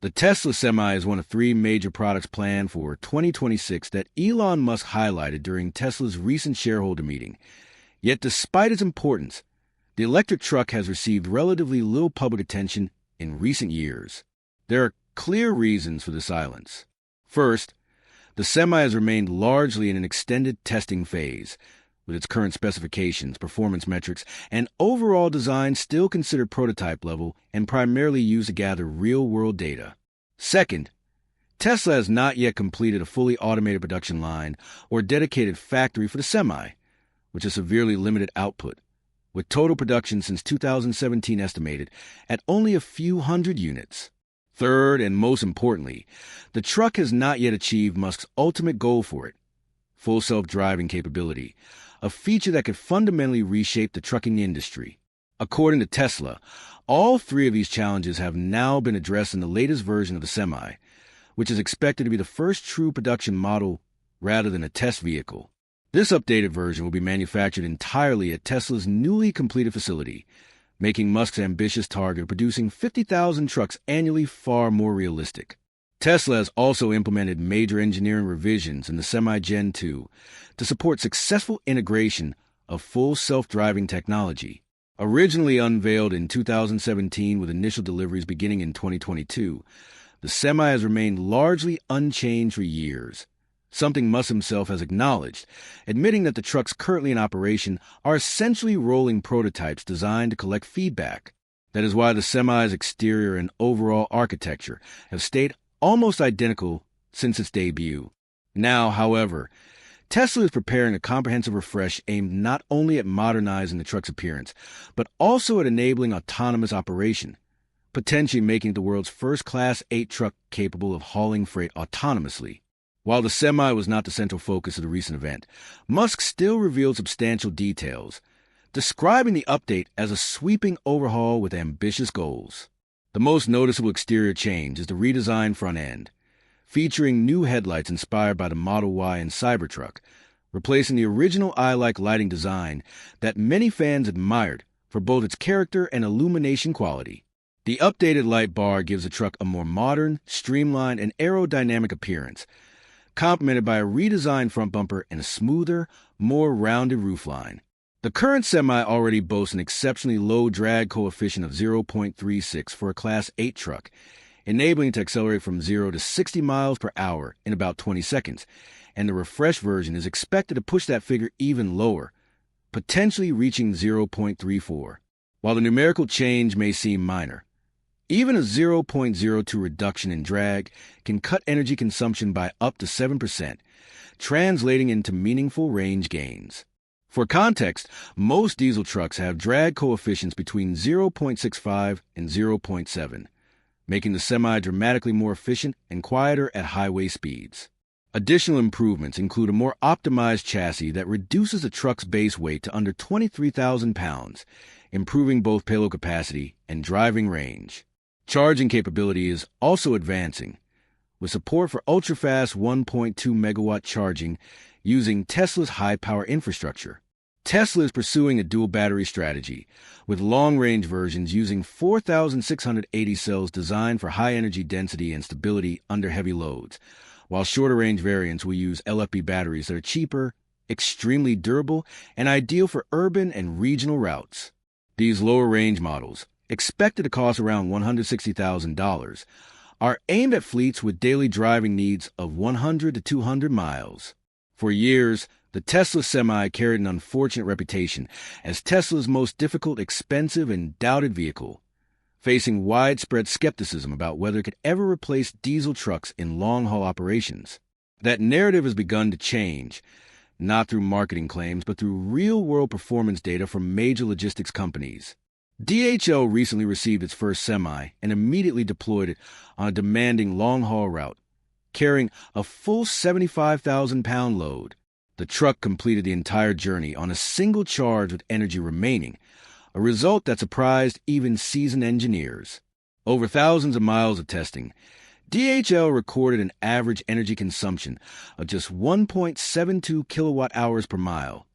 The Tesla Semi is one of three major products planned for 2026 that Elon Musk highlighted during Tesla's recent shareholder meeting. Yet despite its importance, the electric truck has received relatively little public attention in recent years. There are clear reasons for the silence. First, the Semi has remained largely in an extended testing phase, with its current specifications, performance metrics, and overall design still considered prototype level and primarily used to gather real-world data. Second, Tesla has not yet completed a fully automated production line or dedicated factory for the Semi, which has severely limited output, with total production since 2017 estimated at only a few hundred units. Third, and most importantly, the truck has not yet achieved Musk's ultimate goal for it, full self-driving capability, a feature that could fundamentally reshape the trucking industry. According to Tesla, all three of these challenges have now been addressed in the latest version of the Semi, which is expected to be the first true production model rather than a test vehicle. This updated version will be manufactured entirely at Tesla's newly completed facility, making Musk's ambitious target of producing 50,000 trucks annually far more realistic. Tesla has also implemented major engineering revisions in the Semi Gen 2 to support successful integration of full self-driving technology. Originally unveiled in 2017 with initial deliveries beginning in 2022, the Semi has remained largely unchanged for years, something Musk himself has acknowledged, admitting that the trucks currently in operation are essentially rolling prototypes designed to collect feedback. That is why the Semi's exterior and overall architecture have stayed almost identical since its debut. Now, however, Tesla is preparing a comprehensive refresh aimed not only at modernizing the truck's appearance, but also at enabling autonomous operation, potentially making it the world's first Class 8 truck capable of hauling freight autonomously. While the Semi was not the central focus of the recent event, Musk still revealed substantial details, describing the update as a sweeping overhaul with ambitious goals. The most noticeable exterior change is the redesigned front end, featuring new headlights inspired by the Model Y and Cybertruck, replacing the original eye-like lighting design that many fans admired for both its character and illumination quality. The updated light bar gives the truck a more modern, streamlined, and aerodynamic appearance, complemented by a redesigned front bumper and a smoother, more rounded roofline. The current Semi already boasts an exceptionally low drag coefficient of 0.36 for a Class 8 truck, enabling it to accelerate from 0 to 60 miles per hour in about 20 seconds, and the refreshed version is expected to push that figure even lower, potentially reaching 0.34. While the numerical change may seem minor, even a 0.02 reduction in drag can cut energy consumption by up to 7%, translating into meaningful range gains. For context, most diesel trucks have drag coefficients between 0.65 and 0.7, making the Semi dramatically more efficient and quieter at highway speeds. Additional improvements include a more optimized chassis that reduces the truck's base weight to under 23,000 pounds, improving both payload capacity and driving range. Charging capability is also advancing, with support for ultra-fast 1.2 megawatt charging using Tesla's high-power infrastructure. Tesla is pursuing a dual battery strategy, with long-range versions using 4,680 cells designed for high energy density and stability under heavy loads, while shorter-range variants will use LFP batteries that are cheaper, extremely durable, and ideal for urban and regional routes. These lower-range models, expected to cost around $160,000, are aimed at fleets with daily driving needs of 100 to 200 miles. For years, the Tesla Semi carried an unfortunate reputation as Tesla's most difficult, expensive, and doubted vehicle, facing widespread skepticism about whether it could ever replace diesel trucks in long-haul operations. That narrative has begun to change, not through marketing claims, but through real-world performance data from major logistics companies. DHL recently received its first Semi and immediately deployed it on a demanding long-haul route, carrying a full 75,000-pound load. The truck completed the entire journey on a single charge with energy remaining, a result that surprised even seasoned engineers. Over thousands of miles of testing, DHL recorded an average energy consumption of just 1.72 kilowatt-hours per mile,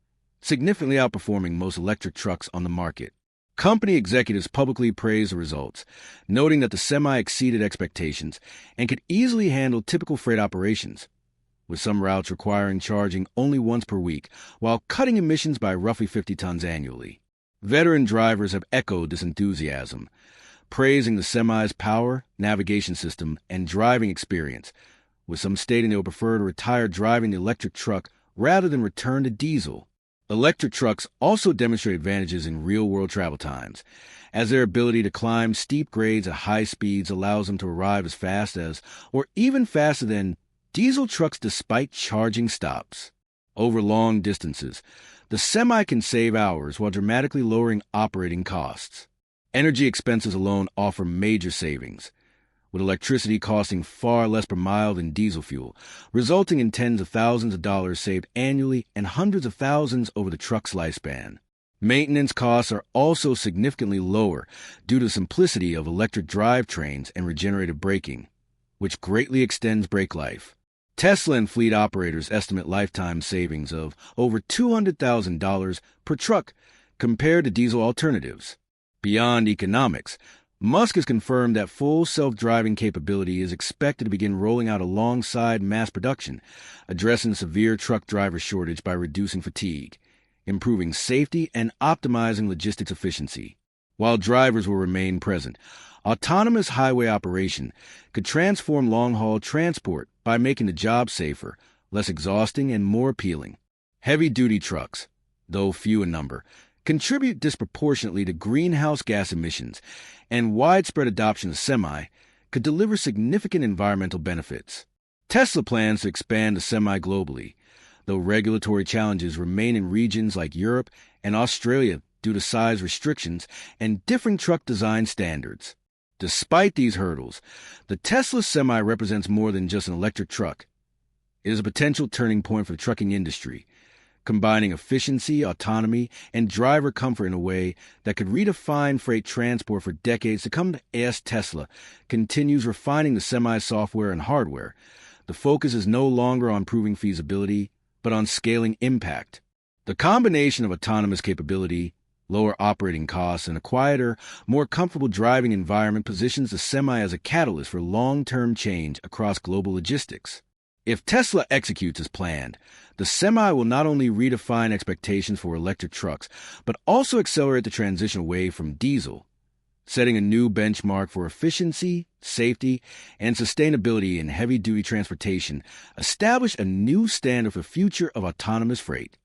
significantly outperforming most electric trucks on the market. Company executives publicly praised the results, noting that the Semi exceeded expectations and could easily handle typical freight operations, with some routes requiring charging only once per week, while cutting emissions by roughly 50 tons annually. Veteran drivers have echoed this enthusiasm, praising the Semi's power, navigation system, and driving experience, with some stating they would prefer to retire driving the electric truck rather than return to diesel. Electric trucks also demonstrate advantages in real-world travel times, as their ability to climb steep grades at high speeds allows them to arrive as fast as, or even faster than, diesel trucks despite charging stops. Over long distances, the Semi can save hours while dramatically lowering operating costs. Energy expenses alone offer major savings, with electricity costing far less per mile than diesel fuel, resulting in tens of thousands of dollars saved annually and hundreds of thousands over the truck's lifespan. Maintenance costs are also significantly lower due to the simplicity of electric drivetrains and regenerative braking, which greatly extends brake life. Tesla and fleet operators estimate lifetime savings of over $200,000 per truck compared to diesel alternatives. Beyond economics, Musk has confirmed that full self-driving capability is expected to begin rolling out alongside mass production, addressing the severe truck driver shortage by reducing fatigue, improving safety, and optimizing logistics efficiency. While drivers will remain present, autonomous highway operation could transform long-haul transport by making the job safer, less exhausting, and more appealing. Heavy-duty trucks, though few in number, contribute disproportionately to greenhouse gas emissions, and widespread adoption of Semi could deliver significant environmental benefits. Tesla plans to expand the Semi globally, though regulatory challenges remain in regions like Europe and Australia due to size restrictions and differing truck design standards. Despite these hurdles, the Tesla Semi represents more than just an electric truck. It is a potential turning point for the trucking industry, combining efficiency, autonomy, and driver comfort in a way that could redefine freight transport for decades to come. As Tesla continues refining the Semi software and hardware, the focus is no longer on proving feasibility, but on scaling impact. The combination of autonomous capability, lower operating costs, and a quieter, more comfortable driving environment positions the Semi as a catalyst for long-term change across global logistics. If Tesla executes as planned, the Semi will not only redefine expectations for electric trucks, but also accelerate the transition away from diesel, setting a new benchmark for efficiency, safety, and sustainability in heavy-duty transportation, establish a new standard for the future of autonomous freight.